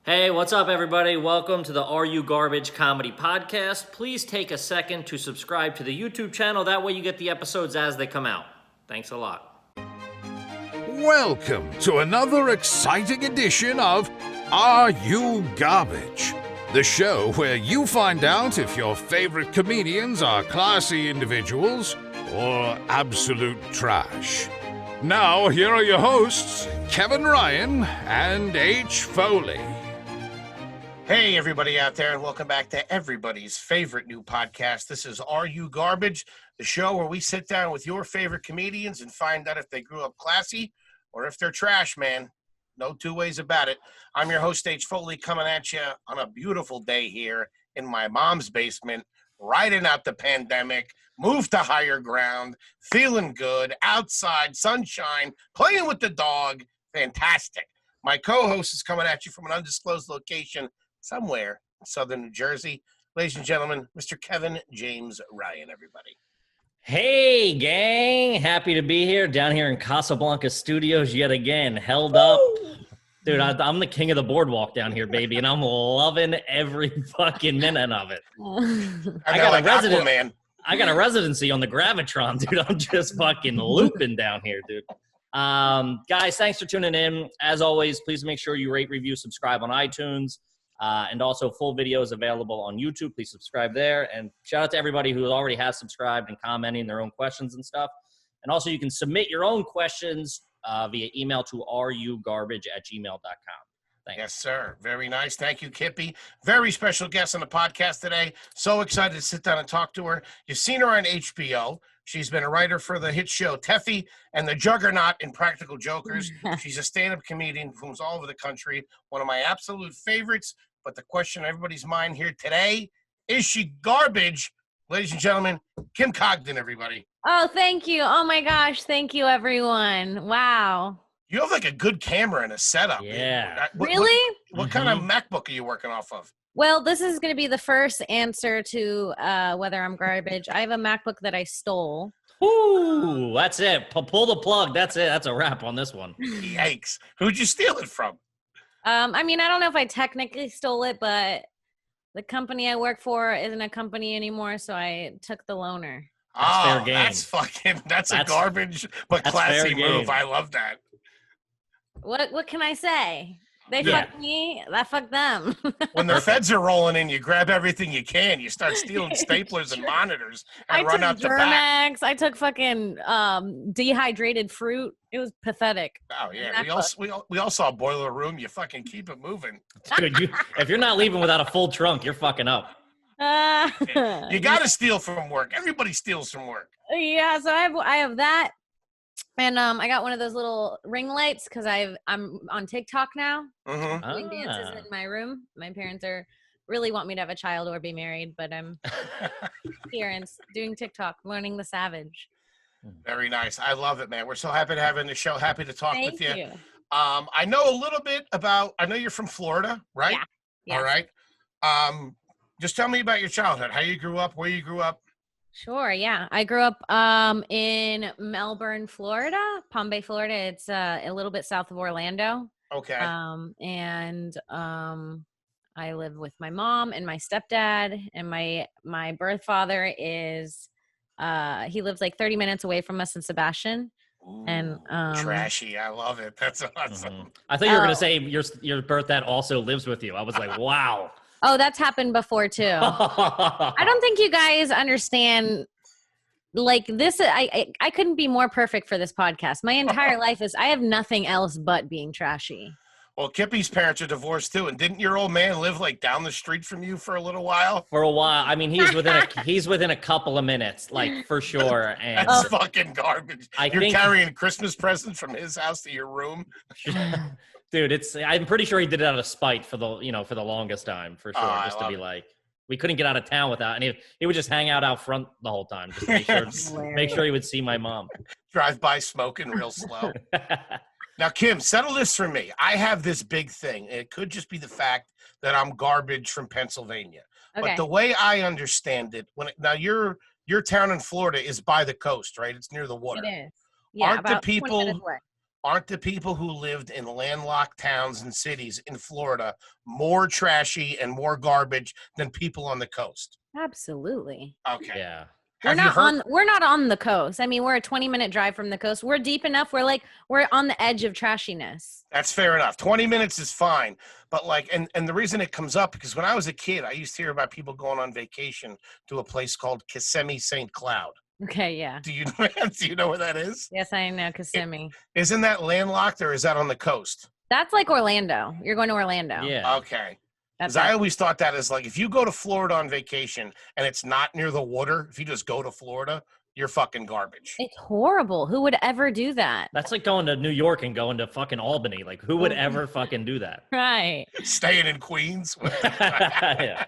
Hey, what's up, everybody? Welcome to the Are You Garbage Comedy Podcast. Please take a second to subscribe to the YouTube channel. That way you get the episodes as they come out. Thanks a lot. Welcome to another exciting edition of Are You Garbage? The show where you find out if your favorite comedians are classy individuals or absolute trash. Now, here are your hosts, Kevin Ryan and H. Foley. Hey, everybody out there, and welcome back to everybody's favorite new podcast. This is Are You Garbage, the show where we sit down with your favorite comedians and find out if they grew up classy or if they're trash, man. No two ways about it. I'm your host, H. Foley, coming at you on a beautiful day here in my mom's basement, riding out the pandemic, moved to higher ground, feeling good, outside, sunshine, playing with the dog. Fantastic. My co-host is coming at you from an undisclosed location somewhere in southern New Jersey. Ladies and gentlemen, Mr. Kevin James Ryan, everybody. Hey, gang. Happy to be here down here in Casablanca Studios yet again. Held up. Dude, I'm the king of the boardwalk down here, baby, and I'm loving every fucking minute of it. I got a residency on the Gravitron, dude. I'm just fucking looping down here, dude. Guys, thanks for tuning in. As always, please make sure you rate, review, subscribe on iTunes. And also full videos available on YouTube. Please subscribe there. And shout out to everybody who already has subscribed and commenting their own questions and stuff. And also you can submit your own questions via email to areyougarbage@gmail.com. Thanks. Yes, sir. Very nice. Thank you, Kippy. Very special guest on the podcast today. So excited to sit down and talk to her. You've seen her on HBO. She's been a writer for the hit show Teffy and the Juggernaut in Practical Jokers. She's a stand-up comedian who moves all over the country. One of my absolute favorites. But the question on everybody's mind here today, is she garbage? Ladies and gentlemen, Kim Congdon, everybody. Oh, thank you. Oh, my gosh. Thank you, everyone. Wow. You have like a good camera and a setup. Yeah. Really? What kind of MacBook are you working off of? Well, this is going to be the first answer to whether I'm garbage. I have a MacBook that I stole. Ooh, that's it. Pull the plug. That's it. That's a wrap on this one. Yikes. Who'd you steal it from? I mean, I don't know if I technically stole it, but the company I work for isn't a company anymore, so I took the loaner. That's fair game. That's a garbage but classy move. I love that. What can I say? They fucked me, I fucked them. When the feds are rolling in, you grab everything you can. You start stealing staplers and monitors and run out the back. I took fucking dehydrated fruit. It was pathetic. Oh, yeah. We all saw Boiler Room. You fucking keep it moving. Dude, if you're not leaving without a full trunk, you're fucking up. You got to steal from work. Everybody steals from work. Yeah, so I have that. And I got one of those little ring lights because I'm on TikTok now. Mm-hmm. Doing dances in my room. My parents really want me to have a child or be married, but I'm here and doing TikTok, learning the savage. Very nice. I love it, man. We're so happy to have you on the show. Happy to talk with you. Thank you. I know a little bit about. I know you're from Florida, right? Yeah. Yes. All right. Just tell me about your childhood. How you grew up. Where you grew up. Sure, yeah. I grew up in Melbourne, Florida, Palm Bay, Florida. It's a little bit south of Orlando. Okay. And I live with my mom and my stepdad, and my birth father is he lives like 30 minutes away from us in Sebastian. Ooh, and trashy. I love it. That's awesome. Mm-hmm. I thought you were going to say your birth dad also lives with you. I was like, wow. Oh, that's happened before too. I don't think you guys understand. Like this, I couldn't be more perfect for this podcast. My entire life I have nothing else but being trashy. Well, Kippy's parents are divorced too, and didn't your old man live like down the street from you for a little while? For a while, I mean, he's within a couple of minutes, like for sure. And that's fucking garbage. You're carrying Christmas presents from his house to your room. Dude, I'm pretty sure he did it out of spite for the longest time, for sure. Just to be like, we couldn't get out of town without, and he would just hang out front the whole time, just to make sure he would see my mom. Drive by smoking real slow. Now, Kim, settle this for me. I have this big thing. It could just be the fact that I'm garbage from Pennsylvania. Okay. But the way I understand it, now your town in Florida is by the coast, right? It's near the water. It is. Yeah, Aren't about the people 20 minutes away. aren't the people who lived in landlocked towns and cities in Florida more trashy and more garbage than people on the coast? Absolutely. Okay. Yeah. We're not on the coast. I mean, we're a 20-minute drive from the coast. We're deep enough. We're on the edge of trashiness. That's fair enough. 20 minutes is fine. But like, and the reason it comes up, because when I was a kid, I used to hear about people going on vacation to a place called Kissimmee St. Cloud. Okay, yeah. Do you know where that is? Yes, I know Kissimmee. Isn't that landlocked or is that on the coast? That's like Orlando. You're going to Orlando. Yeah. Okay. That's Because I always thought that as like, if you go to Florida on vacation and it's not near the water, if you just go to Florida, you're fucking garbage. It's horrible. Who would ever do that? That's like going to New York and going to fucking Albany. Like, who would ever fucking do that? Right. Staying in Queens. Yeah.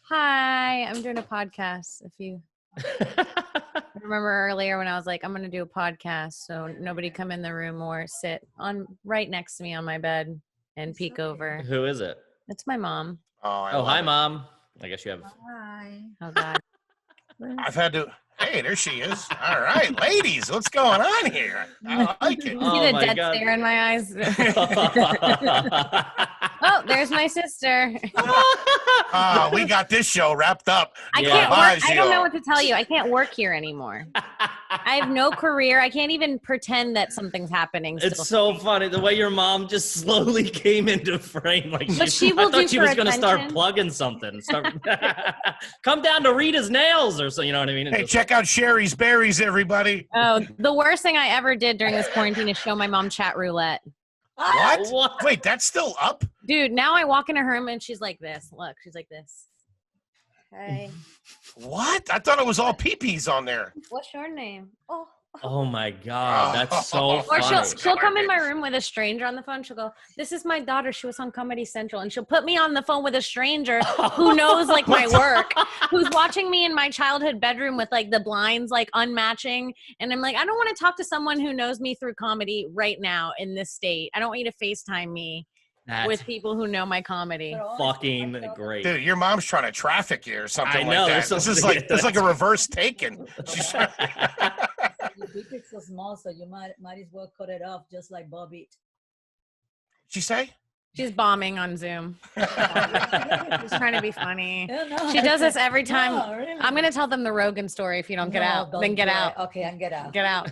Hi, I'm doing a podcast. If you remember earlier when I was like, I'm going to do a podcast, so nobody come in the room or sit on right next to me on my bed and peek over. Who is it? It's my mom. Oh, Hi, Mom. I guess you have. Hi. Oh God. I've had to. Hey, there she is. All right, ladies, what's going on here? I like it. You Oh see the my dead God. stare in my eyes? Oh, there's my sister. We got this show wrapped up. I Yeah. can't work. I don't Maggio. know what to tell you. I can't work here anymore. I have no career. I can't even pretend that something's happening. It's so funny the way your mom just slowly came into frame. Like But she will I thought do she for was going to start attention. plugging something. Come down to Rita's nails or so. You know what I mean? It's Hey, just- check out Sherry's Berries, everybody. Oh, the worst thing I ever did during this quarantine is show my mom chat roulette. What? What? Wait, that's still up? Dude, now I walk into her room and she's like this. Look, she's like this. Hey, What? I thought it was all pee-pees on there. what's your name? Oh. Oh my God, that's so Or Or funny. she'll come in my room with a stranger on the phone. She'll go, "This is my daughter. She was on Comedy Central," and she'll put me on the phone with a stranger who knows like my work, who's watching me in my childhood bedroom with like the blinds like unmatching, and I'm like, I don't want to talk to someone who knows me through comedy right now in this state. I don't want you to FaceTime me That's with people who know my comedy. fucking great. Dude, your mom's trying to traffic you or something I know, like that. there's This is something- like a reverse taken. She's The dick is so small, so you might as well cut it off just like Bobby. she say? She's bombing on Zoom. She's trying to be funny. Yeah, no, She does this every time. No, really. I'm gonna tell them the Rogan story if you don't get No, out. don't Then get do it. out. Okay, and get out. Get out.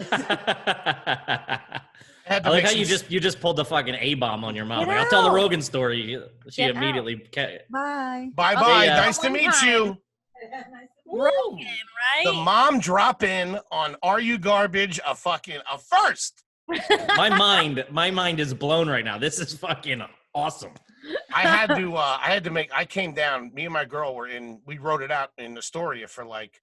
Had to I like make how some- you just pulled the fucking A-bomb on your mom. Get Like, I'll tell the out. Rogan story. She Get immediately Bye. Bye-bye. Yeah. Nice to One meet time. you. Rogan, right? The mom drop in on Are You Garbage? A first. my mind is blown right now. This is fucking awesome. I came down, me and my girl we wrote it out in Astoria for like,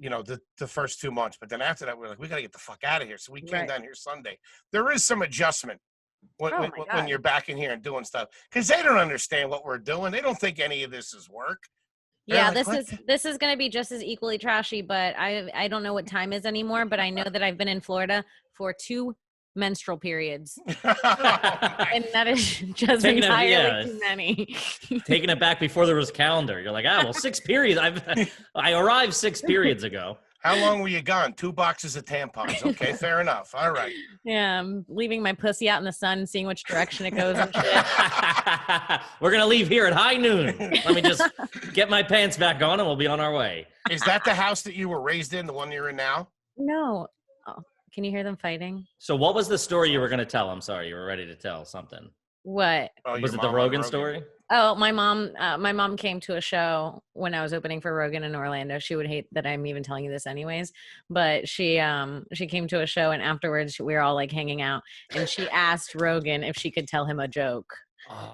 the first 2 months. But then after that, we're like, we got to get the fuck out of here. So we came Right. down here Sunday. There is some adjustment when, Oh when, my when God. you're back in here and doing stuff. Because they don't understand what we're doing. They don't think any of this is work. They're Yeah, like, "What?" this is gonna be just as equally trashy, but I don't know what time is anymore, but I know that I've been in Florida for 2 menstrual periods. And that is just Taking a- entirely yeah. too many. Taking it back before there was calendar. You're like, 6 periods. I arrived 6 periods ago. How long were you gone? 2 boxes of tampons. Okay, fair enough. All right. Yeah, I'm leaving my pussy out in the sun, seeing which direction it goes and shit. We're gonna leave here at high noon. Let me just get my pants back on and we'll be on our way. Is that the house that you were raised in, the one you're in now? No. Oh, can you hear them fighting? So what was the story you were gonna tell? I'm sorry, you were ready to tell something. What? Oh, Was your it the mom on Rogan story? Oh, my mom came to a show when I was opening for Rogan in Orlando. She would hate that I'm even telling you this anyways, but she came to a show and afterwards we were all like hanging out and she asked Rogan if she could tell him a joke.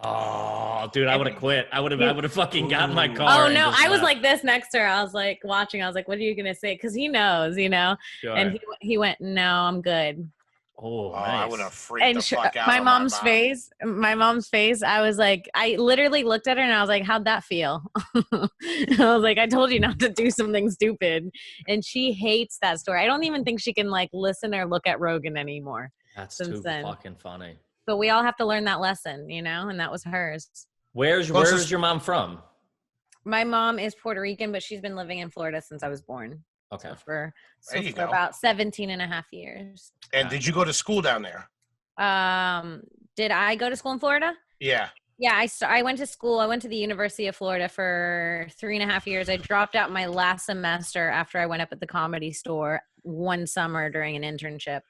Oh, dude, I would have quit. I would have fucking gotten in my car. Oh and no, just I was left. like this next to her. I was like watching. I was like, "What are you gonna say?" Because he knows, Sure. And he went, "No, I'm good." Oh, I nice. would have freaked And the fuck out. my on mom's mom. my mom's face. I was like, I literally looked at her and I was like, "How'd that feel?" I was like, "I told you not to do something stupid," and she hates that story. I don't even think she can like listen or look at Rogan anymore. That's since too then. fucking funny. But we all have to learn that lesson, and that was hers. Where's your mom from? My mom is Puerto Rican, but she's been living in Florida since I was born. Okay. There you For go. about 17 and a half years. And did you go to school down there? Did I go to school in Florida? Yeah. Yeah, I went to school. I went to the University of Florida for 3.5 years. I dropped out my last semester after I went up at the Comedy Store one summer during an internship.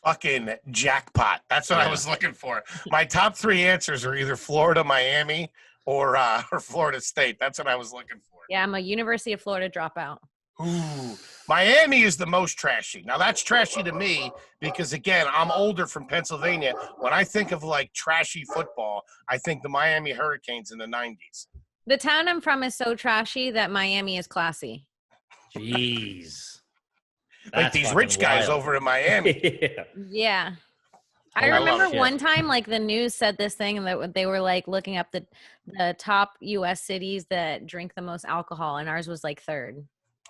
Fucking jackpot. That's what I was looking for. My top 3 answers are either Florida, Miami, or Florida State. That's what I was looking for. Yeah, I'm a University of Florida dropout. Ooh, Miami is the most trashy. Now that's trashy to me because again, I'm older from Pennsylvania. When I think of like trashy football, I think the Miami Hurricanes in the 90s. The town I'm from is so trashy that Miami is classy. Jeez. Like these rich guys over in Miami. Yeah. I remember one time, like the news said this thing that they were like looking up the top U.S. cities that drink the most alcohol, and ours was like 3rd.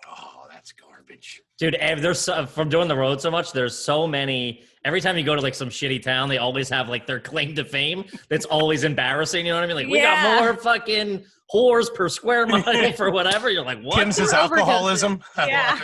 Oh, that's garbage. Dude, there's from doing the road so much, there's so many. Every time you go to like some shitty town, they always have like their claim to fame. That's always embarrassing. You know what I mean? Like, we got more fucking whores per square mile for whatever. You're like, what? Kim's is alcoholism. Yeah.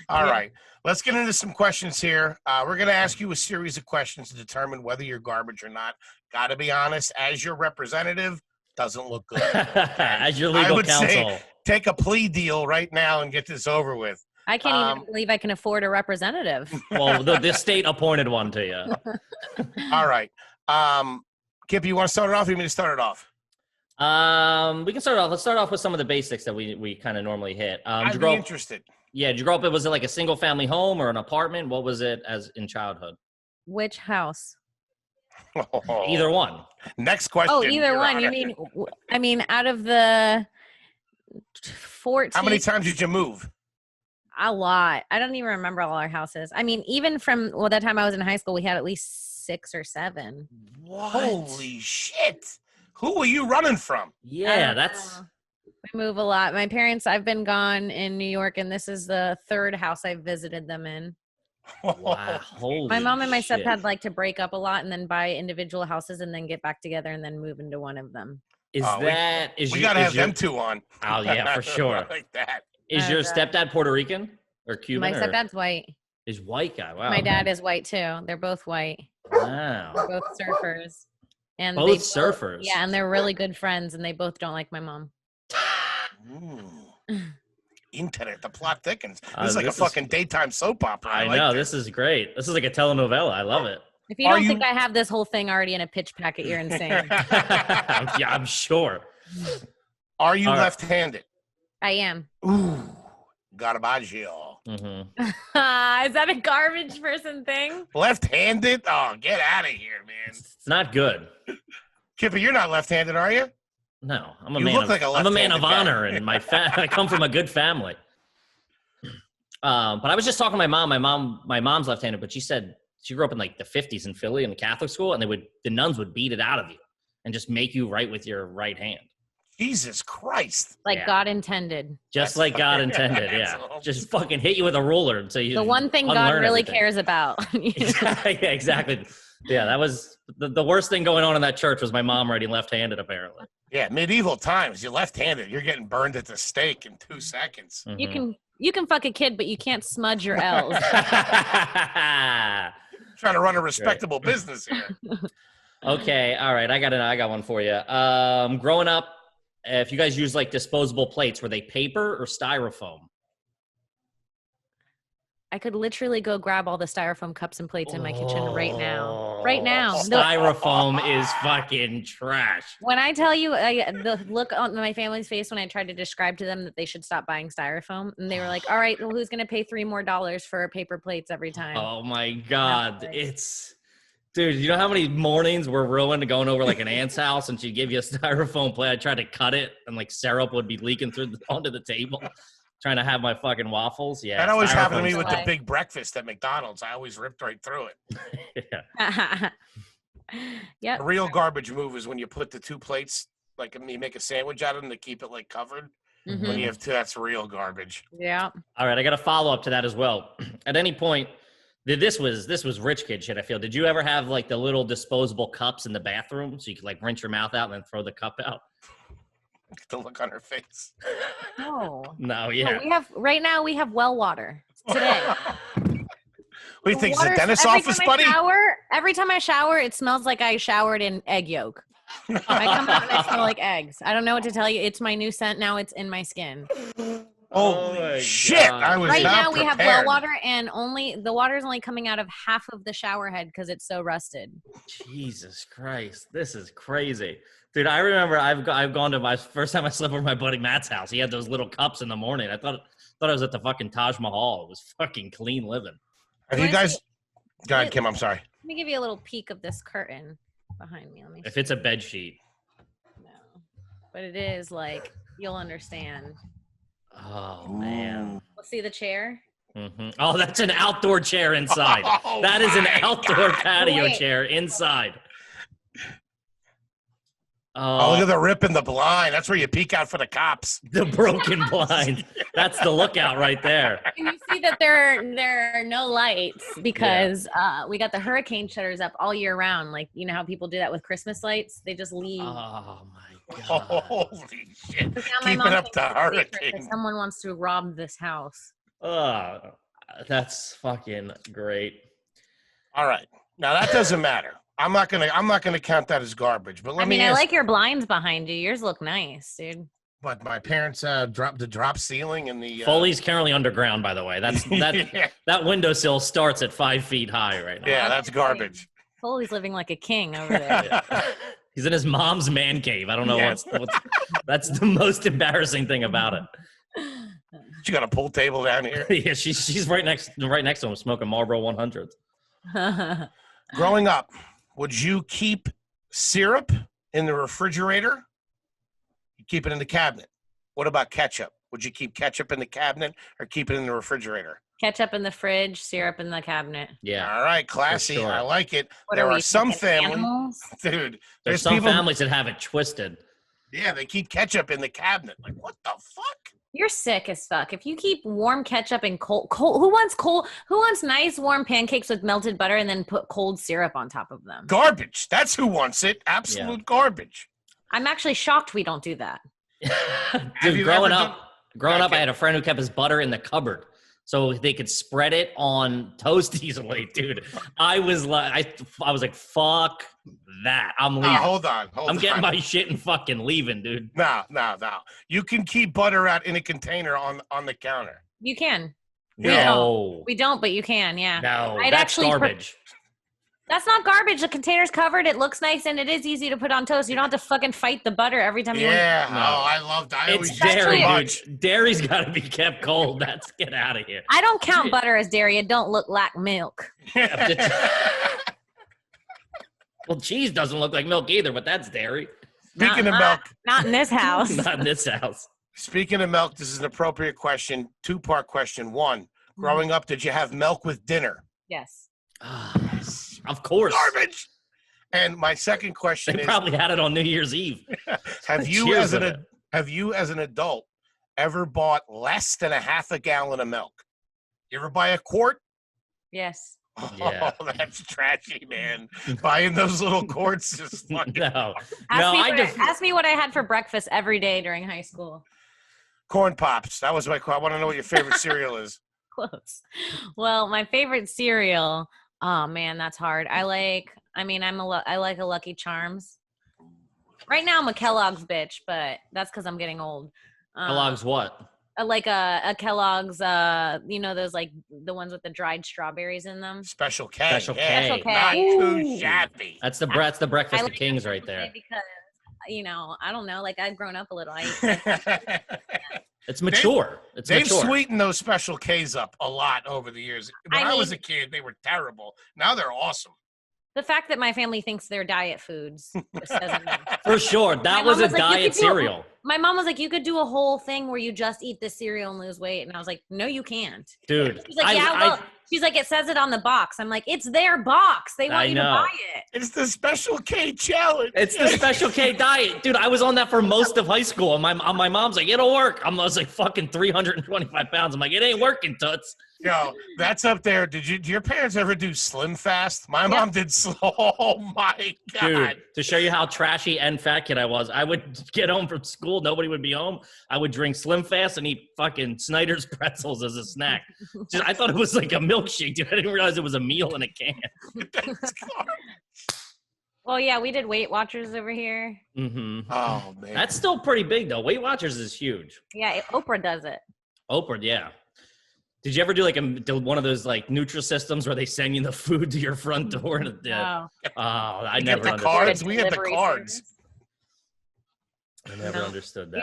All right. Let's get into some questions here. We're going to ask you a series of questions to determine whether you're garbage or not. Got to be honest, as your representative, doesn't look good. As your legal counsel. Say, take a plea deal right now and get this over with. I can't even believe I can afford a representative. Well, the state appointed one to you. All right. Kip, you want to start it off? Or you want me to start it off? We can start off. Let's start off with some of the basics that we kind of normally hit. I'd be interested. Yeah, did you grow up? Was it like a single family home or an apartment? What was it as in childhood? Which house? Either one. Next question. Oh, either one. You mean, out of the 14. How many times did you move? A lot. I don't even remember all our houses. I mean, even from that time I was in high school, we had at least 6 or 7. What? Holy shit. Who were you running from? Yeah, that's... We move a lot. My parents, I've been gone in New York, and this is the 3rd house I've visited them in. Wow. Holy my mom and my shit. stepdad like to break up a lot and then buy individual houses and then get back together and then move into one of them. We got to have them two on. Oh, yeah, for sure. Like that. Is your stepdad Puerto Rican or Cuban? My stepdad's white. Is white guy. Wow. My dad is white, too. They're both white. Wow. They're both surfers. And both surfers? Yeah, and they're really good friends, and they both don't like my mom. Internet, the plot thickens. This is like a fucking daytime soap opera. I know, this is great. This is like a telenovela. I love it. If you don't think I have this whole thing already in a pitch packet, you're insane. Yeah, I'm sure. Are you left-handed? I am. Ooh, garbaggio. Mm-hmm. Is that a garbage person thing? Left-handed? Oh, get out of here, man. It's not good. Kippy, you're not left-handed, are you? No, I'm a man of honor, and I come from a good family. But I was just talking to my mom. My mom's left-handed, but she said she grew up in like the 50s in Philly in a Catholic school, and the nuns would beat it out of you and just make you write with your right hand. Jesus Christ! Like God intended. Just like God intended. Yeah, just fucking hit you with a ruler until you. The one thing God really cares about. Yeah, exactly. Yeah, that was the worst thing going on in that church was my mom writing left-handed, apparently. Yeah, medieval times. You're left-handed. You're getting burned at the stake in 2 seconds. Mm-hmm. You can fuck a kid, but you can't smudge your L's. Trying to run a respectable business here. Okay, all right. I got one for you. Growing up, if you guys use like disposable plates, were they paper or styrofoam? I could literally go grab all the styrofoam cups and plates in my kitchen right now. Right now. Styrofoam is fucking trash. When I tell you the look on my family's face when I tried to describe to them that they should stop buying styrofoam, and they were like, all right, well, who's going to pay $3 more for paper plates every time? Oh, my God. Dude, you know how many mornings we're ruined going over like an aunt's house and she'd give you a styrofoam plate? I tried to cut it and like syrup would be leaking onto the table. Trying to have my fucking waffles. Yeah. That always happened to me with the big breakfast at McDonald's. I always ripped right through it. Yeah. Yep. The real garbage move is when you put the 2 plates, like you make a sandwich out of them to keep it like covered. Mm-hmm. When you have 2, that's real garbage. Yeah. All right. I got a follow up to that as well. At any point, this was rich kid shit, I feel. Did you ever have like the little disposable cups in the bathroom so you could like rinse your mouth out and then throw the cup out? The look on her face. No. No, yeah. No, we have well water today. What do you think? It's a Water's- dentist's every office, time buddy? Every time I shower, it smells like I showered in egg yolk. I come out and I smell like eggs. I don't know what to tell you. It's my new scent now. It's in my skin. Holy my shit! God. I was Right not now we have well prepared. water, and the water is only coming out of half of the shower head because it's so rusted. Jesus Christ, this is crazy, dude. I remember I've gone to my first time I slept over my buddy Matt's house. He had those little cups in the morning. I thought I was at the fucking Taj Mahal. It was fucking clean living. Have you guys? Go ahead, Kim. I'm sorry. Let me give you a little peek of this curtain behind me. Let me. If it's a bed sheet, No, but it is like you'll understand. oh man. We'll see the chair. Oh, that's an outdoor chair inside. Oh, That is an my outdoor God. patio Wait. chair inside. Oh, look at the rip in the blind. That's where you peek out for the cops. The broken blind. That's the lookout right there. And you see that there are no lights because we got the hurricane shutters up all year round. Like, you know how people do that with Christmas lights? They just leave. Oh my God. Holy shit! Because now my Keep mom it up thinks to it's a secret hurricane. that someone wants to rob this house. That's fucking great. All right. Now that doesn't matter. I'm not gonna count that as garbage. But let I me mean, I ask, like your blinds behind you. Yours look nice, dude. But my parents dropped the drop ceiling and the Foley's currently underground, by the way. yeah, That windowsill starts at 5 feet high right now. yeah, that's garbage. Foley's living like a king over there. He's in his mom's man cave. I don't know Yes. what's that's the most embarrassing thing about it. You got a pool table down here. Yeah, she's right next to him smoking Marlboro 100s. Growing up, would you keep syrup in the refrigerator? You keep it in the cabinet. What about ketchup? Would you keep ketchup in the cabinet or keep it in the refrigerator? Ketchup in the fridge, syrup in the cabinet. Yeah. All right, classy. sure. I like it. What There we, are some fucking families, animals? dude. There's some families that have it twisted. Yeah, they keep ketchup in the cabinet. Like, what the fuck? You're sick as fuck. If you keep warm ketchup and cold, who wants nice warm pancakes with melted butter and then put cold syrup on top of them? Garbage. That's who wants it. Absolute garbage. I'm actually shocked we don't do that. Dude, you growing ever up, I Okay. had a friend who kept his butter in the cupboard so they could spread it on toast easily, dude. I was like, fuck that. I'm leaving. Hold on. I'm getting my shit and fucking leaving, dude. No. You can keep butter out in a container on the counter. You can. No, We don't, but you can. Yeah. no, I'd that's actually garbage. That's not garbage. The container's covered. It looks nice, and it is easy to put on toast. You don't have to fucking fight the butter every time you want. Yeah. No. Oh, I loved. I always It's used dairy, too much. dude. Dairy's got to be kept cold. That's get out of here. I don't count butter as dairy. It don't look like milk. Well, cheese doesn't look like milk either, but that's dairy. Speaking of Not- milk, Not in this house. Not in this house. speaking of milk, this is an appropriate question. Two-part question. One, growing up, did you have milk with dinner? Yes. Of course. Garbage. And my second question They is: probably had it on New Year's Eve. Have you, Cheers with as an adult, ever bought less than a half a gallon of milk? You ever buy a quart? Yes. Yeah. Oh, that's trashy, man. Buying those little quarts is like No. Ask me what I had for breakfast every day during high school. corn pops. That was my. I want to know what your favorite cereal is. Close. Well, my favorite cereal. Oh man, that's hard. I like a Lucky Charms. Right now I'm a Kellogg's bitch, but that's because I'm getting old. Kellogg's what? I like a Kellogg's, those like the ones with the dried strawberries in them. Special K. Special yeah. K. Special K. Not too shabby. That's the breakfast I of like kings that right there. because, I don't know, like I've grown up a little. It's mature. It's They've mature. sweetened those Special K's up a lot over the years. When I I was mean- a kid, they were terrible. Now they're awesome. The fact that my family thinks they're diet foods just doesn't mean. For sure. That My was mom a was like, "You diet could do it." cereal. My mom was like, you could do a whole thing where you just eat this cereal and lose weight. And I was like, no, you can't. Dude. She's like, well, she's like, it says it on the box. I'm like, it's their box. They want I you to know. buy it. It's the Special K challenge. It's the Special K diet. Dude, I was on that for most of high school. And my mom's like, it'll work. I was like fucking 325 pounds. I'm like, it ain't working, Toots. Yo, that's up there. Did your parents ever do Slim Fast? My mom did. Oh my God. Dude, to show you how trashy and fat kid I was, I would get home from school, nobody would be home. I would drink Slim Fast and eat fucking Snyder's pretzels as a snack. I thought it was like a milkshake, dude. I didn't realize it was a meal in a can. Well, yeah, we did Weight Watchers over here. Mm-hmm. Oh man, that's still pretty big though. Weight Watchers is huge. Yeah, Oprah does it. Oprah, yeah. Did you ever do like one of those like Nutrisystems where they send you the food to your front door? No. Oh, I you never get the understood. cards. We had the cards. I never understood that.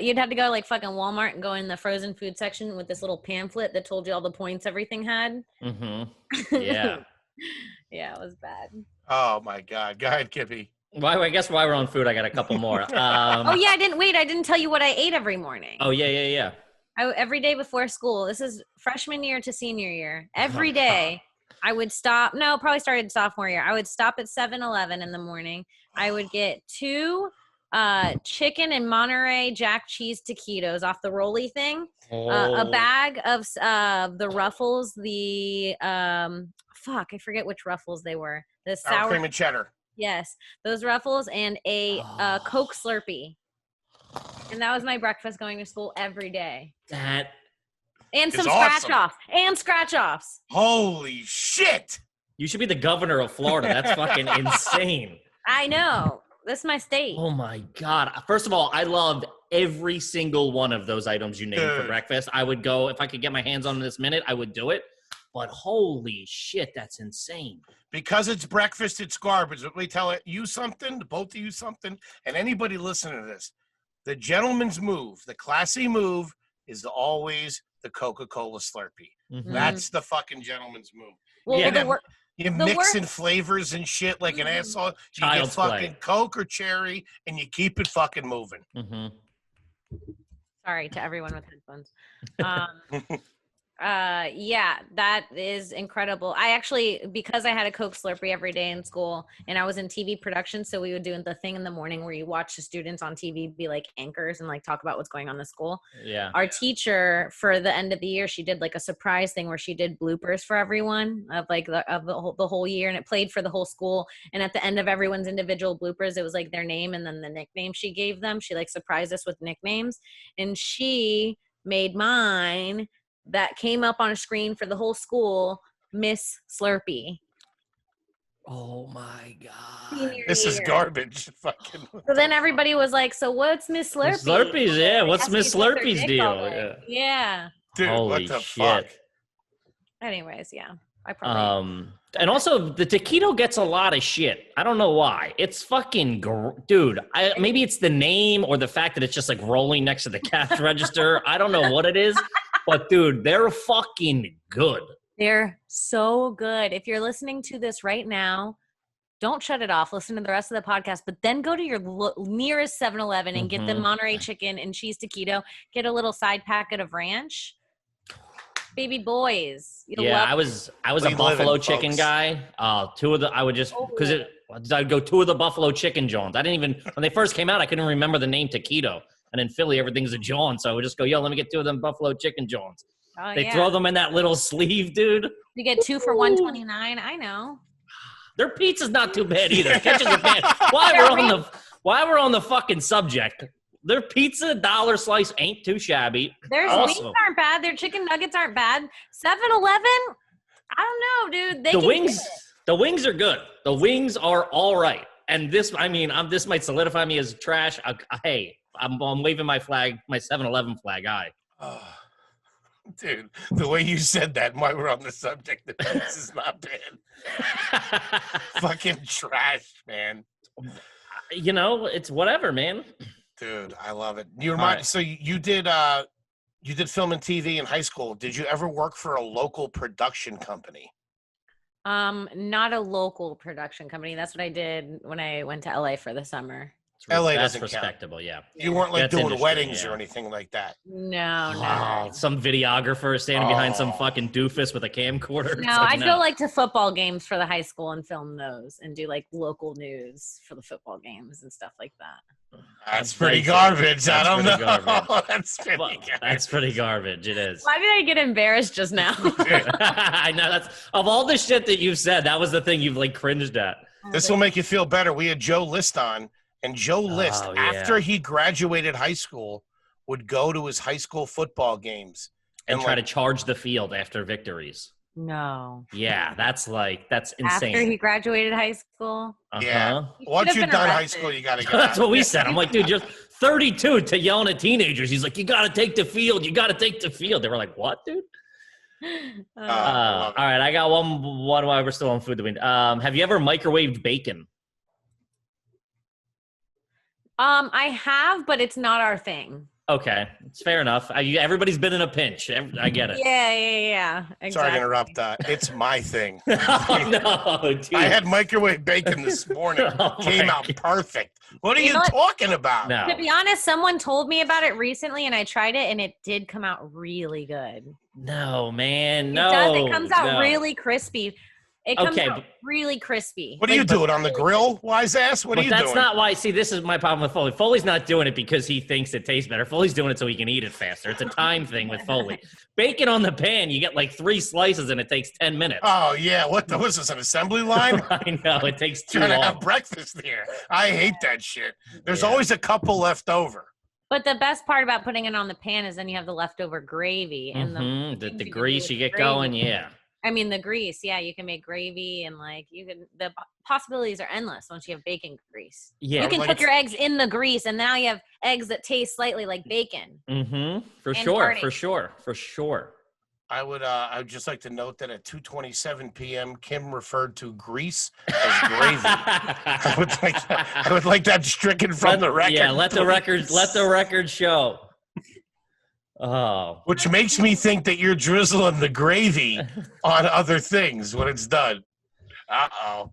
You'd have to go like fucking Walmart and go in the frozen food section with this little pamphlet that told you all the points everything had. Mm-hmm. Yeah. Yeah, it was bad. Oh my God. Go ahead, Kippy. I guess while we're on food, I got a couple more. Oh yeah, I didn't tell you what I ate every morning. Oh yeah. Every day before school. This is freshman year to senior year. Every day I would stop. No, probably started sophomore year. I would stop at 7-Eleven in the morning. I would get 2 chicken and Monterey Jack cheese taquitos off the rolly thing. A bag of the Ruffles. The I forget which Ruffles they were. The sour cream and cheddar. Yes, those Ruffles and a Coke Slurpee. And that was my breakfast going to school every day. That and some awesome. scratch offs. Holy shit! You should be the governor of Florida. That's fucking insane. I know. This is my state. Oh my God. First of all, I loved every single one of those items you named for breakfast. I would go, if I could get my hands on them this minute, I would do it. But holy shit, that's insane. Because it's breakfast, it's garbage. Let me tell you something, both of you something, and anybody listening to this. The gentleman's move, the classy move, is always the Coca-Cola Slurpee. Mm-hmm. That's the fucking gentleman's move. Well, yeah, you mix in flavors and shit like an asshole. You get fucking Coke or cherry, and you keep it fucking moving. Mm-hmm. Sorry to everyone with headphones. Yeah, that is incredible. I actually, because I had a Coke Slurpee every day in school and I was in TV production, so we would do the thing in the morning where you watch the students on TV be like anchors and like talk about what's going on in the school. Yeah. Our teacher for the end of the year, she did like a surprise thing where she did bloopers for everyone of like the whole year, and it played for the whole school. And at the end of everyone's individual bloopers, it was like their name and then the nickname she gave them. She like surprised us with nicknames, and she made mine that came up on a screen for the whole school, Miss Slurpee. Oh my God. This is garbage. Fucking. So then everybody was like, so what's Miss Slurpee? Miss Slurpee's, yeah. What's Miss Slurpee's deal? Yeah. Dude, holy what the shit. fuck? Anyways, yeah. I probably and also the taquito gets a lot of shit. I don't know why. It's fucking dude. Maybe it's the name or the fact that it's just like rolling next to the cash register. I don't know what it is, but dude, they're fucking good. They're so good. If you're listening to this right now, don't shut it off. Listen to the rest of the podcast, but then go to your nearest 7-Eleven and get the Monterey chicken and cheese taquito. Get a little side packet of ranch. Baby boys. I was a buffalo chicken guy. Two of the I would just because I'd go 2 of the buffalo chicken joints. I didn't even when they first came out, I couldn't remember the name taquito. And in Philly, everything's a John, so I would just go, yo, let me get 2 of them buffalo chicken joints. They throw them in that little sleeve, dude. You get 2 for $129. I know. Their pizza's not too bad either. Ketchup's a bad. While we're on the fucking subject. Their pizza dollar slice ain't too shabby. Their wings aren't bad. Their chicken nuggets aren't bad. 7-Eleven, I don't know, dude. The wings are good. The wings are all right. And this might solidify me as trash. Hey, I'm waving my flag, my 7-Eleven flag. Dude, the way you said that, while we're on the subject, the pizza's not bad. Fucking trash, man. It's whatever, man. Dude, I love it. So you did film and TV in high school. Did you ever work for a local production company? Not a local production company. That's what I did when I went to LA for the summer. LA That's doesn't respectable, count. yeah. You weren't like doing industry, weddings or anything like that. No. Some videographer standing behind some fucking doofus with a camcorder. No, I go like to football games for the high school and film those and do like local news for the football games and stuff like that. That's pretty dicey. garbage. I That's don't pretty know. garbage. That's pretty Well, garbage. that's pretty garbage. It is. Why did I get embarrassed just now? I know that's of all the shit that you've said, that was the thing you've like cringed at. This will make you feel better. We had Joe List on, and Joe List, Oh, yeah. after he graduated high school, would go to his high school football games And try to charge the field after victories. No. Yeah, that's insane. After he graduated high school? Yeah. He Once should have you're been done high arrested. school, you got to get That's out. what we said. I'm like, dude, you're 32 to yelling at teenagers. He's like, you got to take the field. You got to take the field. They were like, what, dude? I love it. All right, I got one while we're still on food. Have you ever microwaved bacon? I have, but it's not our thing. Okay, it's fair enough. Everybody's been in a pinch. I get it. Yeah. Exactly. Sorry to interrupt. It's my thing. Oh, no, dude. I had microwave bacon this morning. Oh, Came my out God. perfect. What are You you know what? talking about? No. To be honest, someone told me about it recently, and I tried it, and it did come out really good. No, man. No. It does. It comes out no. really crispy. It comes Okay, out but- really crispy. What do you do it on the grill, wise ass? What are But you that's doing? not why. See, this is my problem with Foley. Foley's not doing it because he thinks it tastes better. Foley's doing it so he can eat it faster. It's a time thing with Foley. Bacon on the pan, you get like 3 slices and it takes 10 minutes. Oh yeah, what was this, an assembly line? I know, it takes too Trying to long. have breakfast here. I hate that shit. There's Yeah. always a couple left over. But the best part about putting it on the pan is then you have the leftover gravy and Mhm, things the you can do grease with you get gravy. going, yeah. I mean, the grease, yeah, you can make gravy and the possibilities are endless once you have bacon grease. Yeah. You can like cook it's- your eggs in the grease, and now you have eggs that taste slightly like bacon. For And sure, hearty. for sure. I would just like to note that at 2:27 p.m., Kim referred to grease as gravy. I would like that stricken from the record. Yeah, let the please. record show. Oh. Which makes me think that you're drizzling the gravy on other things when it's done. Uh-oh.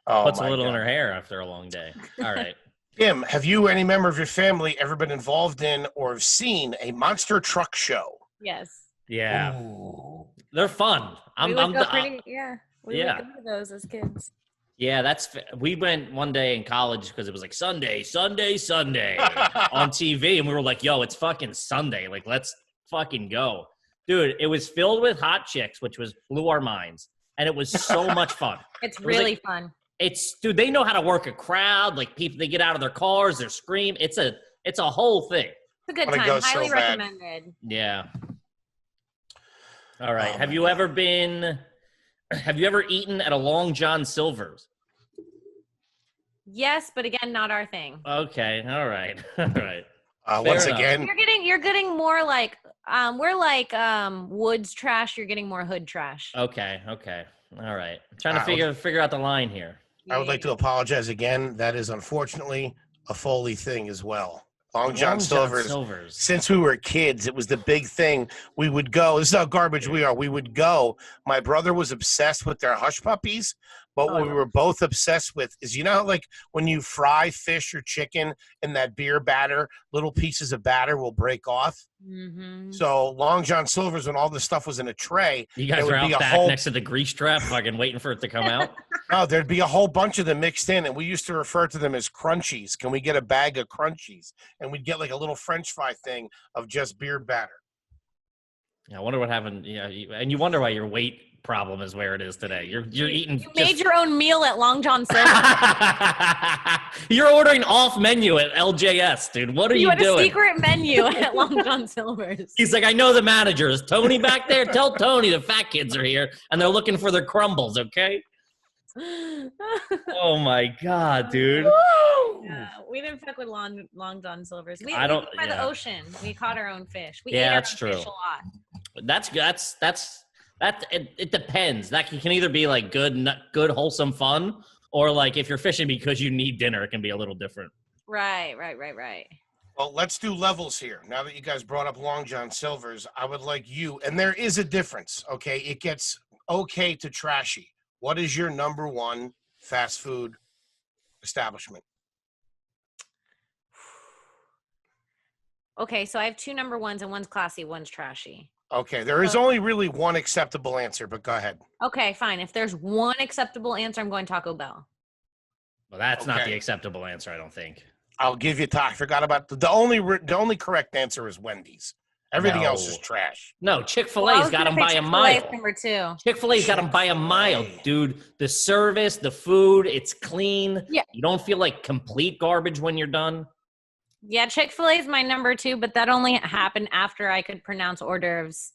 Oh, Puts a my little in God. her hair after a long day. All right. Kim, have you or any member of your family ever been involved in or have seen a monster truck show? Yes. Yeah. Ooh. They're fun. We would go We Yeah. would go to those as kids. Yeah, we went one day in college because it was like Sunday on TV, and we were like, yo, it's fucking Sunday. Like, let's fucking go. Dude, it was filled with hot chicks, which blew our minds. And it was so much fun. It's was really like- fun. Dude, they know how to work a crowd. Like, people, they get out of their cars, they scream. It's a whole thing. It's a good Wanna time. go so Highly bad. recommended. Yeah. All right. Oh, Have my you ever eaten at a Long John Silver's? Yes, but again, not our thing. Okay. All right. All right. Once enough. again, You're getting more like we're like woods trash. You're getting more hood trash. Okay. All right. I'm trying to Wow. figure out the line here. I would like to apologize again. That is unfortunately a Foley thing as well. Long John Silver's. Since we were kids, it was the big thing. We would go. This is how garbage we are. We would go. My brother was obsessed with their hush puppies, but what we were both obsessed with is, you know, like when you fry fish or chicken in that beer batter, little pieces of batter will break off. Mm-hmm. So Long John Silver's, when all this stuff was in a tray, You guys there are would be out a back whole next to the grease trap, fucking waiting for it to come out. no, there'd be a whole bunch of them mixed in, and we used to refer to them as crunchies. Can we get a bag of crunchies? And we'd get like a little French fry thing of just beer batter. Yeah, I wonder what happened. Yeah, and you wonder why your weight problem is where it is today. You're eating. You made your own meal at Long John Silver. You're ordering off menu at LJS, dude. What are you had doing? a secret menu at Long John Silver's. He's like, I know the manager. Is Tony back there? Tell Tony the fat kids are here and they're looking for their crumbles, okay? Oh my God, dude. Yeah, we didn't fuck with Long John Silver's. We I don't- went by the yeah. ocean. We caught our own fish. We Yeah, ate our that's own true. fish a lot. It depends. That can either be like good, wholesome fun, or like if you're fishing because you need dinner, it can be a little different. Right. Well, let's do levels here. Now that you guys brought up Long John Silver's, I would like you, and there is a difference, okay? It gets okay to trashy. What is your number one fast food establishment? Okay, so I have 2 number ones, and one's classy, one's trashy. Okay, there is only really one acceptable answer, but go ahead. Okay, fine. If there's one acceptable answer, I'm going Taco Bell. Well, that's not Okay. the acceptable answer, I don't think. I'll give you time. I forgot about the only correct answer is Wendy's. Everything else is trash. No, Chick-fil-A's got them by a mile. Number 2. Chick-fil-A's got them by a mile, dude. The service, the food, it's clean. Yeah. You don't feel like complete garbage when you're done. Yeah, Chick-fil-A is my number 2, but that only happened after I could pronounce hors d'oeuvres.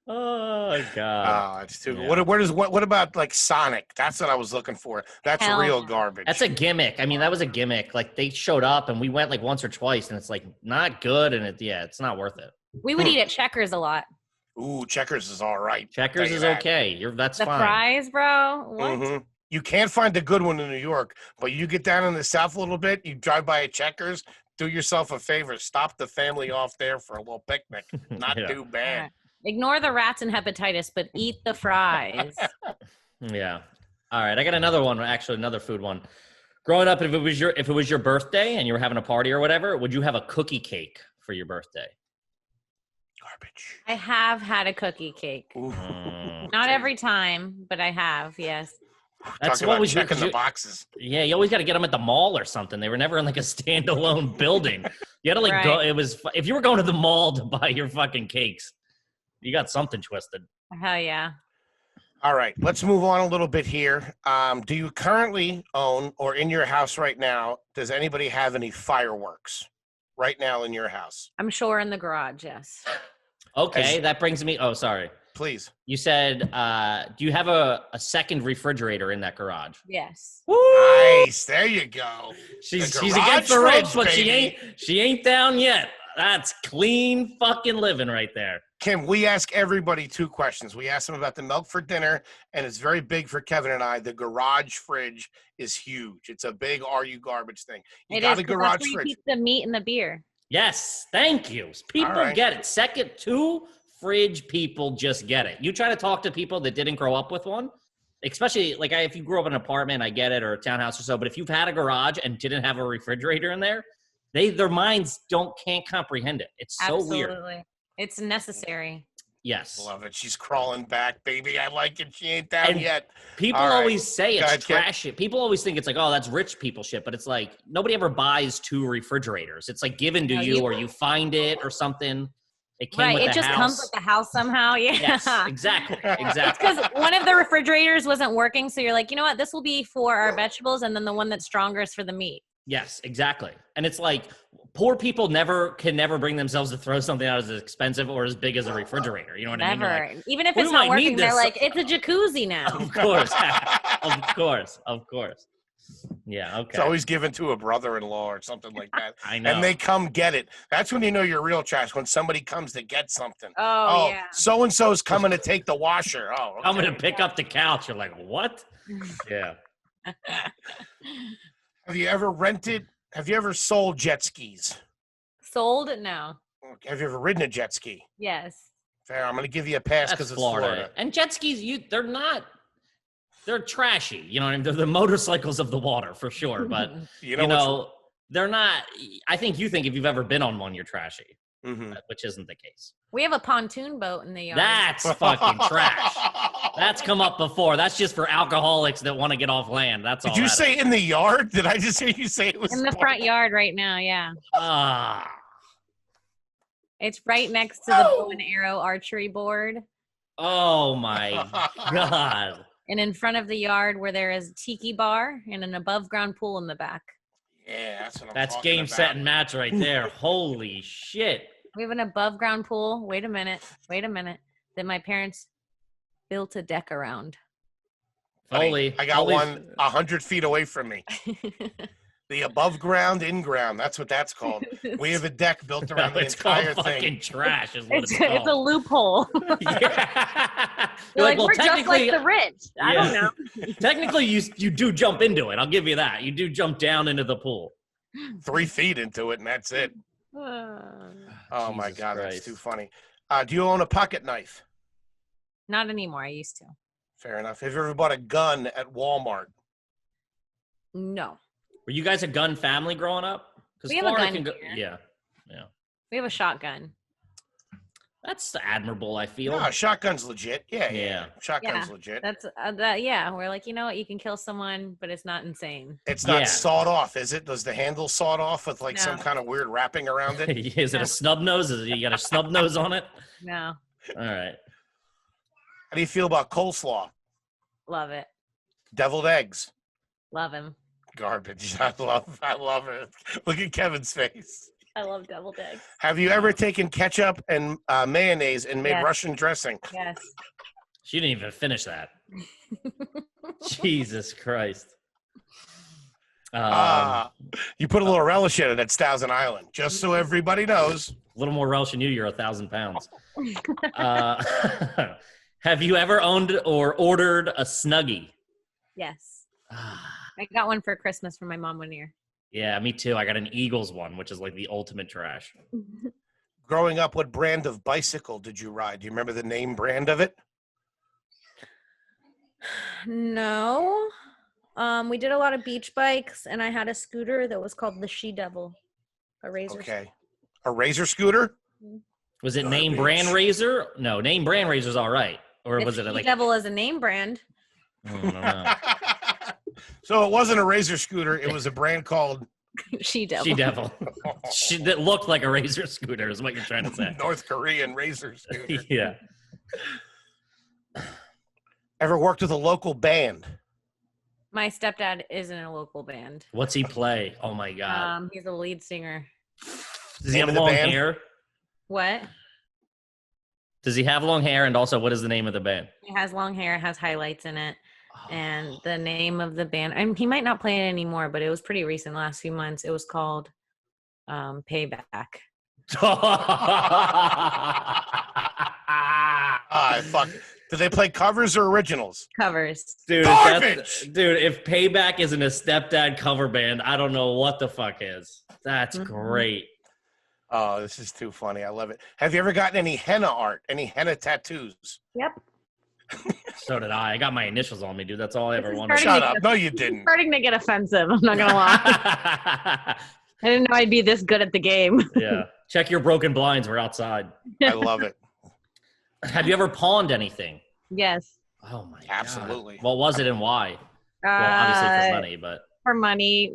Oh God! Oh, it's too. Yeah. What about like Sonic? That's what I was looking for. That's real garbage. That's a gimmick. I mean, that was a gimmick. Like they showed up and we went like once or twice, and it's like not good, and it's not worth it. We would eat at Checkers a lot. Ooh, Checkers is all right. Checkers is okay. That's fine. The fries, bro. What? Mm-hmm. You can't find a good one in New York, but you get down in the South a little bit. You drive by a Checkers. Do yourself a favor. Stop the family off there for a little picnic. Not too bad. Ignore the rats and hepatitis, but eat the fries. Yeah. All right. I got another one. Actually, another food one. Growing up, if it was your birthday and you were having a party or whatever, would you have a cookie cake for your birthday? Garbage. I have had a cookie cake. Not every time, but I have. Yes. That's what we checking the boxes. Yeah, you always got to get them at the mall or something. They were never in like a standalone building. You had to like go. It was if you were going to the mall to buy your fucking cakes. You got something twisted. Hell yeah. All right, let's move on a little bit here. Do you currently own or in your house right now, does anybody have any fireworks right now in your house? I'm sure in the garage, yes. Okay, that brings me... Oh, sorry. Please. You said, do you have a second refrigerator in that garage? Yes. Woo! Nice, there you go. She's against the ropes, but baby. she ain't down yet. That's clean fucking living right there. Kim, we ask everybody 2 questions. We ask them about the milk for dinner, and it's very big for Kevin and I. The garage fridge is huge. It's a big "Are you garbage" thing. You got a garage fridge. Keep the meat and the beer. Yes, thank you. People get it. Second, 2 fridge people just get it. You try to talk to people that didn't grow up with one, especially like if you grew up in an apartment, I get it, or a townhouse or so. But if you've had a garage and didn't have a refrigerator in there, their minds can't comprehend it. It's so weird. Absolutely. It's necessary. Yes. Love it. She's crawling back, baby. I like it. She ain't down yet. People always say it's trash. People always think it's like, oh, that's rich people shit. But it's like, nobody ever buys 2 refrigerators. It's like given to you or you find it or something. It came with the house. It just comes with the house somehow. Yeah. Yes, exactly. It's because one of the refrigerators wasn't working. So you're like, you know what? This will be for our vegetables. And then the one that's stronger is for the meat. Yes, exactly. And it's like poor people can never bring themselves to throw something out as expensive or as big as a refrigerator. You know what I mean? Never. Even if it's not working, they're like, it's a jacuzzi now. Of course. Of course. Yeah, okay. It's always given to a brother-in-law or something like that. I know. And they come get it. That's when you know you're real trash, when somebody comes to get something. Oh yeah. So-and-so's coming to take the washer. Oh, okay. Coming to pick up the couch. You're like, what? Yeah. Have you ever sold jet skis? Sold? No. Have you ever ridden a jet ski? Yes. Fair. I'm going to give you a pass because it's Florida. And jet skis, they're trashy. You know what I mean? They're the motorcycles of the water for sure. But, they're not. I think you think if you've ever been on one, you're trashy, which isn't the case. We have a pontoon boat in the yard. That's fucking trash. That's come up before. That's just for alcoholics that want to get off land. That's all. Did you say in the yard? Did I just hear you say it was in the front yard right now? Yeah. It's right next to the bow and arrow archery board. Oh my God. And in front of the yard where there is a tiki bar and an above ground pool in the back. Yeah, that's what I'm That's talking game, about. set, and match right there. Holy shit. We have an above ground pool. Wait a minute. That my parents built a deck around. Foley. I got one 100 feet away from me. The above ground, in ground. That's what that's called. We have a deck built around the entire thing. Fucking trash is what it's called. It's a loophole. Yeah. You're like, we're just like the rich. I don't know. Technically, you do jump into it. I'll give you that. You do jump down into the pool. 3 feet into it, and that's it. Oh, my God. Christ. That's too funny. Do you own a pocket knife? Not anymore. I used to. Fair enough. Have you ever bought a gun at Walmart? No. Were you guys a gun family growing up? We have a gun here. Yeah. We have a shotgun. That's admirable, I feel. No, shotgun's legit. Yeah. Yeah. Shotgun's legit. That's that. Yeah, we're like, you know what? You can kill someone, but it's not insane. It's not Yeah. sawed off, is it? Does the handle sawed off with like No. some kind of weird wrapping around it? Is it a snub nose? You got a snub nose on it? No, All right. How do you feel about coleslaw? love it. Deviled eggs? Love him. Garbage. I love it. Look at Kevin's face. I love deviled eggs. Have you ever taken ketchup and mayonnaise and made Yes. Russian dressing? Yes. She didn't even finish that. Jesus Christ. You put a little relish in it at Thousand Island, just so everybody knows. A little more relish than you're 1,000 pounds. Have you ever owned or ordered a Snuggie? Yes. I got one for Christmas from my mom one year. Yeah, me too. I got an Eagles one, which is like the ultimate trash. Growing up, what brand of bicycle did you ride? Do you remember the name brand of it? No. We did a lot of beach bikes, and I had a scooter that was called the She Devil, a razor. Okay. A razor scooter? Was it Oh, name bitch. brand razor? No, name brand razor's all right. Or was it She like Devil is a name brand. I don't know. So it wasn't a razor scooter. It was a brand called She Devil. She Devil. That looked like a razor scooter is what you're trying to say. North Korean razor scooter. Yeah. Ever worked with a local band? My stepdad is in a local band. What's he play? Oh my god. He's a lead singer. Does he name have of the long band? hair? What? Does he have long hair? And also, what is the name of the band? He has long hair, has highlights in it. Oh. And the name of the band, he might not play it anymore, but it was pretty recent, last few months. It was called Payback. Fuck. Do they play covers or originals? Covers. Dude, Garbage! dude, if Payback isn't a stepdad cover band, I don't know what the fuck is. That's Mhm. great. Oh, this is too funny. I love it. Have you ever gotten any henna art? Any henna tattoos? Yep. So did I. I got my initials on me, dude. That's all I ever This is wanted. starting Shut up. No, you didn't. Starting to get offensive. I'm not gonna lie. I didn't know I'd be this good at the game. Yeah. Check your broken blinds. We're outside. I love it. Have you ever pawned anything? Yes. Oh my god. Absolutely. What was it and why? Well, obviously for money, but For money,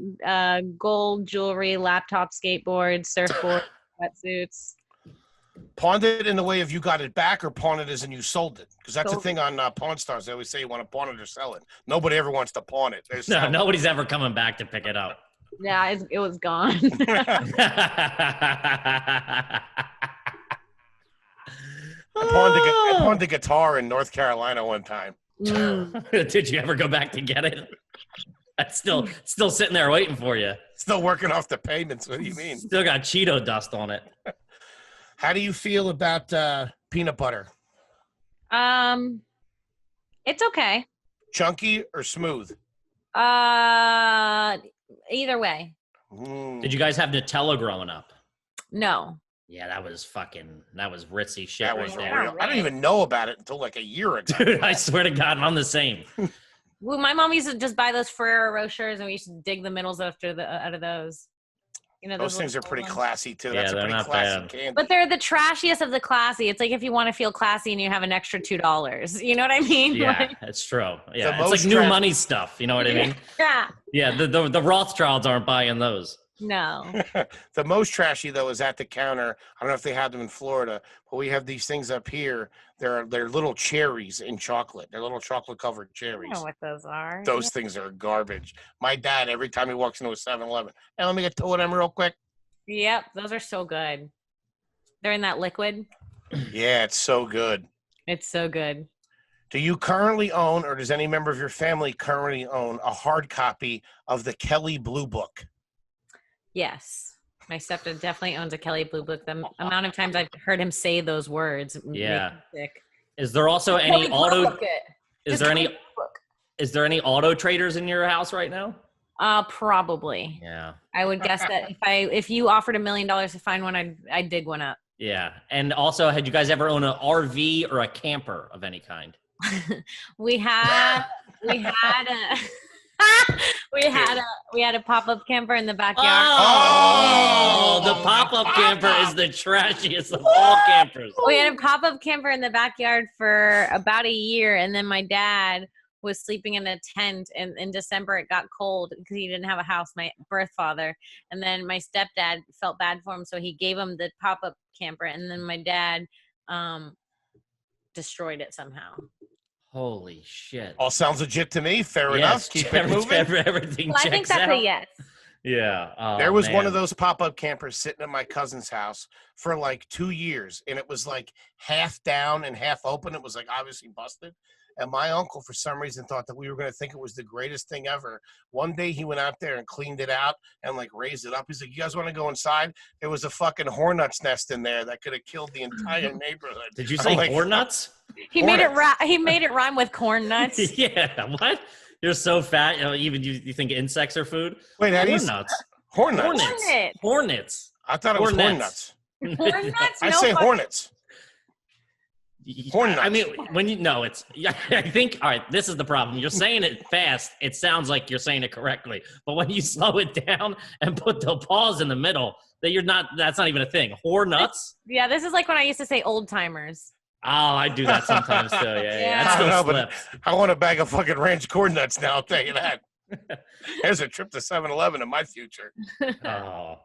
gold jewelry, laptop, skateboards, surfboard, wetsuits. Pawned it in the way of you got it back, or pawned it as in you sold it? Because that's the Sold thing on Pawn Stars. They always say you want to pawn it or sell it. Nobody ever wants to pawn it. They no, sell it. nobody's ever coming back to pick it up. Yeah, it was gone. I pawned a guitar in North Carolina one time. Did you ever go back to get it? That's still sitting there waiting for you. Still working off the payments. What do you mean? Still got Cheeto dust on it. How do you feel about peanut butter? It's okay. Chunky or smooth? Either way. Did you guys have Nutella growing up? No. Yeah, that was ritzy shit That right was there. real. I didn't even know about it until like a year ago. Dude, I swear to God, I'm the same. Well, my mom used to just buy those Ferrero Rochers, and we used to dig the middles out of those. You know, Those things are little pretty ones. classy too. Yeah, That's a they're pretty not classy bad. candy. But they're the trashiest of the classy. It's like if you want to feel classy and you have an extra $2. You know what I mean? Yeah, Like, it's true. Yeah, it's most like new tra- money stuff. You know what I mean? yeah. Yeah, the Rothschilds aren't buying those. No. The most trashy though is at the counter. I don't know if they have them in Florida, but we have these things up here. They're little cherries in chocolate. They're little chocolate covered I cherries. know what those are. Those things are garbage. My dad, every time he walks into a 7-Eleven, hey, let me get two of them real quick. Yep, those are so good. They're in that liquid. Yeah, it's so good. It's so good. Do you currently own, or does any member of your family currently own, a hard copy of the Kelly Blue Book? Yes. My stepdad definitely owns a Kelly Blue Book. The amount of times I've heard him say those words makes Yeah. me sick. Is there also any Kelly auto? Blue Book it. Is Just there Kelly any? Blue Book. Is there any auto traders in your house right now? Probably. Yeah. I would guess that if you offered $1 million to find one, I'd dig one up. Yeah. And also, had you guys ever owned an RV or a camper of any kind? We had a We had a pop-up camper in the backyard. Oh, the pop-up camper is the trashiest of all campers. We had a pop-up camper in the backyard for about a year, and then my dad was sleeping in a tent, and in December it got cold because he didn't have a house, my birth father. And then my stepdad felt bad for him, so he gave him the pop-up camper, and then my dad destroyed it somehow. Holy shit. All sounds legit to me. Fair enough. Keep it moving. Everything Well, I think checks that's out. a yes. Yeah. Oh, There was one man. of those pop-up campers sitting at my cousin's house for like 2 years, and it was like half down and half open. It was like obviously busted. And my uncle, for some reason, thought that we were going to think it was the greatest thing ever. One day he went out there and cleaned it out and like raised it up. He's like, "You guys want to go inside?" There was a fucking hornet's nest in there that could have killed the entire neighborhood. Did you I'm say like, horn nuts? He made it rhyme with corn nuts. Yeah. What? You're so fat. You know, even you think insects are food? Wait, how do you Horn nuts. Hornets. Hornet. Hornets. I thought it was horn nuts. Corn nuts? I No say fucking- hornets. Horn nuts. I mean, when you know it's, yeah, I think, all right, this is the problem. You're saying it fast. It sounds like you're saying it correctly. But when you slow it down and put the pause in the middle, that's not even a thing. Horn nuts? Yeah, this is like when I used to say old timers. Oh, I do that sometimes too. Yeah. Yeah. That I don't know, still but slips. I want a bag of fucking ranch corn nuts now, I'll tell you that. There's a trip to 7-Eleven in my future. Oh.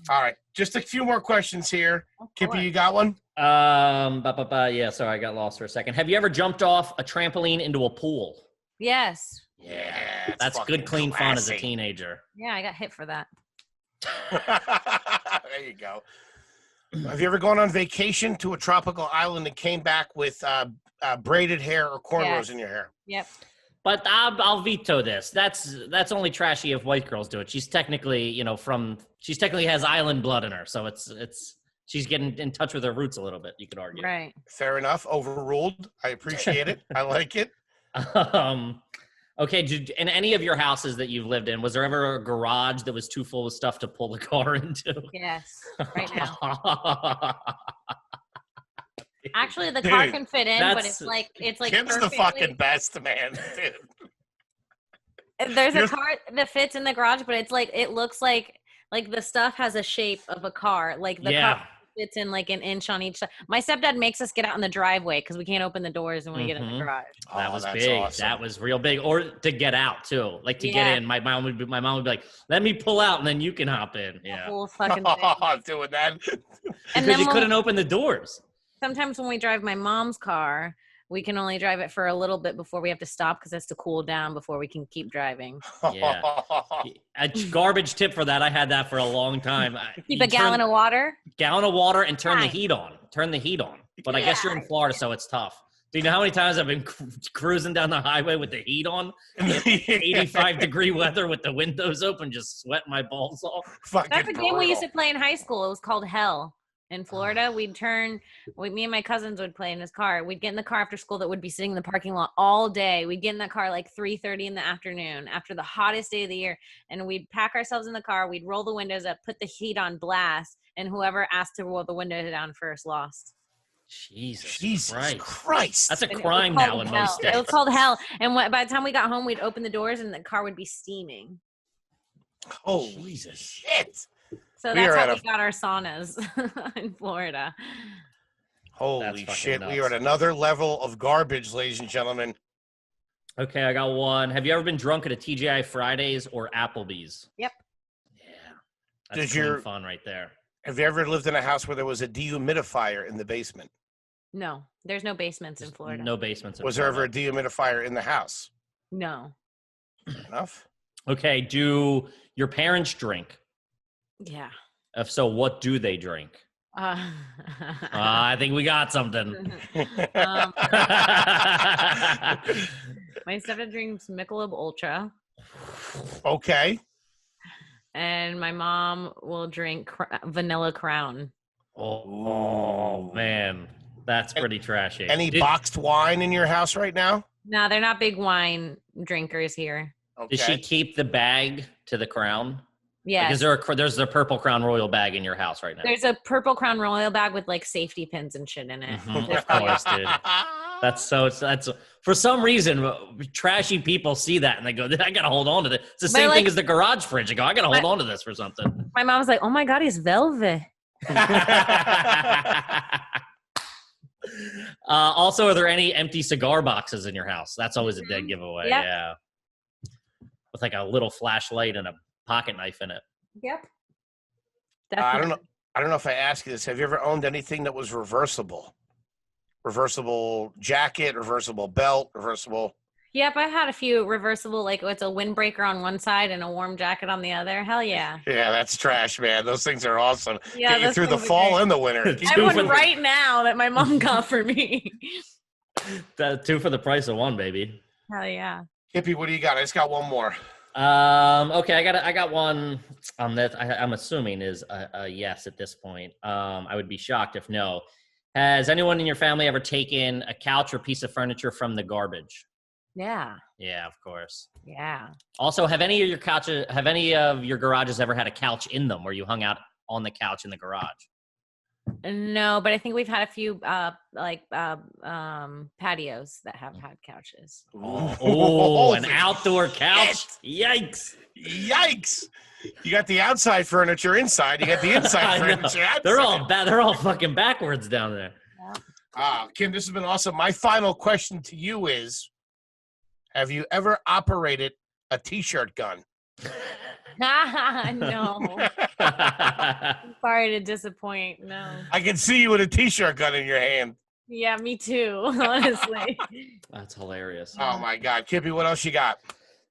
All right, just a few more questions here. Kippy, course. you got one? Yeah, sorry, I got lost for a second. Have you ever jumped off a trampoline into a pool? Yes. Yeah. That's fucking good, clean fun as a classy. teenager. Yeah, I got hit for that. There you go. Have you ever gone on vacation to a tropical island and came back with braided hair or cornrows Yes. in your hair? Yep. But I'll veto this. That's only trashy if white girls do it. She's technically, she technically has island blood in her, so it's she's getting in touch with her roots a little bit. You could argue. Right. Fair enough. Overruled. I appreciate it. I like it. Okay. In any of your houses that you've lived in, was there ever a garage that was too full of stuff to pull the car into? Yes. Right now. Actually, the car Dude, can fit in, but it's like Kim's the perfectly- fucking best, man. Dude. There's a You're- car that fits in the garage, but it's like it looks like the stuff has a shape of a car. Like the Yeah. car fits in like an inch on each side. My stepdad makes us get out in the driveway because we can't open the doors when we get in the Mhm. garage. That Oh, was that's big. awesome. That was real big. Or to get out too, like to get Yeah. in. My mom would be like, "Let me pull out, and then you can hop in." The Yeah, whole fucking thing. I'm doing that. And because then you when- couldn't open the doors. sometimes when we drive my mom's car, we can only drive it for a little bit before we have to stop because it's to cool down before we can keep driving. Yeah. A garbage tip for that. I had that for a long time. Keep a gallon of water. gallon of water and turn the Right. heat on. Turn the heat on. But I guess you're in Florida, so it's tough. Do you know how many times I've been cruising down the highway with the heat on? 85-degree weather with the windows open, just sweating my balls off. Fucking That's a game we used to brutal. play in high school. It was called Hell. In Florida, me and my cousins would play in his car. We'd get in the car after school that would be sitting in the parking lot all day. We'd get in that car like 3:30 in the afternoon after the hottest day of the year. And we'd pack ourselves in the car. We'd roll the windows up, put the heat on blast. And whoever asked to roll the window down first lost. Jesus Christ. That's a And it was crime called now in Hell. most It was states. called Hell. And by the time we got home, we'd open the doors and the car would be steaming. Holy Jesus. shit. So We that's are how at we got our saunas in Florida. Holy fucking shit. We nuts. are at another level of garbage, ladies and gentlemen. Okay, I got one. Have you ever been drunk at a TGI Fridays or Applebee's? Yep. Yeah. That's Does clean your- fun right there. Have you ever lived in a house where there was a dehumidifier in the basement? No, there's no basements in Florida. No basements. in Was there ever a Florida. dehumidifier in the house? No. Fair enough. Okay, do your parents drink? Yeah. If so, what do they drink? I think we got something. Um, my stepdad drinks Michelob Ultra, Okay. and my mom will drink Vanilla Crown. Oh man, that's pretty trashy. Any boxed wine in your house right now? No, they're not big wine drinkers here. Okay. Does she keep the bag to the crown? Yes. Like, there's a purple Crown Royal bag in your house right now? There's a purple Crown Royal bag with like safety pins and shit in it. Mhm, of course, dude. That's for some reason, trashy people see that and they go, I got to hold on to this. It's the same thing as the garage fridge. I go, I got to hold on to this for something. My mom's like, oh my God, he's velvet. Also, are there any empty cigar boxes in your house? That's always a dead giveaway. Yep. Yeah. With like a little flashlight and a pocket knife in it. Yep. I don't know if I asked you this. Have you ever owned anything that was reversible? Reversible jacket, reversible belt, reversible. Yep, I had a few reversible, like it's a windbreaker on one side and a warm jacket on the other. Hell yeah. Yeah, that's trash, man. Those things are awesome. Yeah, get you through the fall and the winter. I have one right now that my mom got for me. 2 for the price of 1, baby. Hell yeah. Hippie, what do you got? I just got one more. Okay, I got one that I'm assuming is a yes at this point. I would be shocked if no. Has anyone in your family ever taken a couch or piece of furniture from the garbage? Yeah. Yeah, of course. Yeah. Also, have any of your garages ever had a couch in them where you hung out on the couch in the garage? No, but I think we've had a few patios that have had couches. Oh, an outdoor couch. Yikes. Yikes. You got the outside furniture inside. You got the inside furniture outside. They're all fucking backwards down there. Kim, this has been awesome. My final question to you is, have you ever operated a T-shirt gun? No. Sorry to disappoint. No. I can see you with a T-shirt gun in your hand. Yeah, me too, honestly. That's hilarious. Oh, my God. Kippy, what else you got?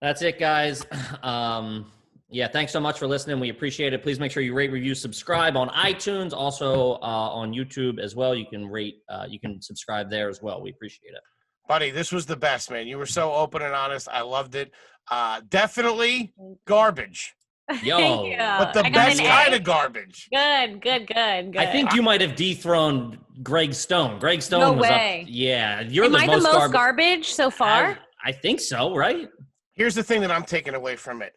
That's it, guys. Yeah, thanks so much for listening. We appreciate it. Please make sure you rate, review, subscribe on iTunes, also on YouTube as well. You can you can subscribe there as well. We appreciate it. Buddy, this was the best, man. You were so open and honest. I loved it. Definitely garbage. Yo, but the best kind of garbage. Good. I think you might have dethroned Greg Stone. Greg Stone no was way. Up. Yeah, you're Am the I most the most garbage so far? I think so, right? Here's the thing that I'm taking away from it.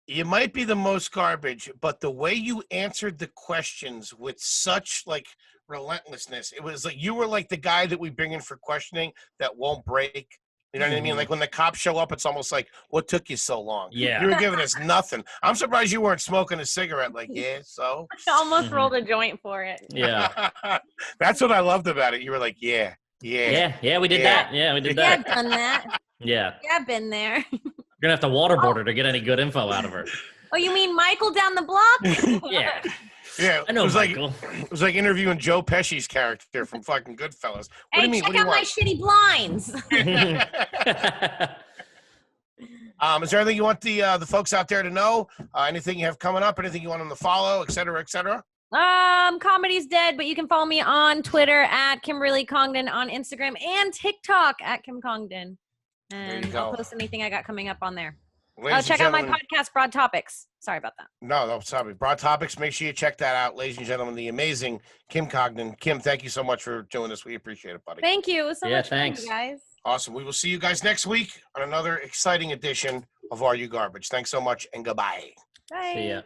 You might be the most garbage, but the way you answered the questions with such relentlessness, it was like you were like the guy that we bring in for questioning that won't break. You know what I mean? Like when the cops show up, it's almost like, what took you so long? Yeah. You were giving us nothing. I'm surprised you weren't smoking a cigarette. Like, yeah, so? I almost rolled a joint for it. Yeah. That's what I loved about it. You were like, yeah, we did that. Yeah, we did that. Yeah, I've done that. Yeah. Yeah, I've been there. You're going to have to waterboard her to get any good info out of her. Oh, you mean Michael down the block? Yeah. Yeah, I know, Michael. It was like interviewing Joe Pesci's character from fucking Goodfellas. What do you mean? Check out my shitty blinds. Is there anything you want the folks out there to know? Anything you have coming up? Anything you want them to follow, et cetera, et cetera? Comedy's dead, but you can follow me on Twitter at Kimberly Congdon, on Instagram and TikTok at Kim Congdon. And I'll post anything I got coming up on there. Check out my podcast, Broad Topics. Sorry about that. No, sorry. Broad Topics. Make sure you check that out, ladies and gentlemen. The amazing Kim Congdon. Kim, thank you so much for doing this. We appreciate it, buddy. Thank you. It was so much fun, you guys. Awesome. We will see you guys next week on another exciting edition of Are You Garbage. Thanks so much, and goodbye. Bye. See ya.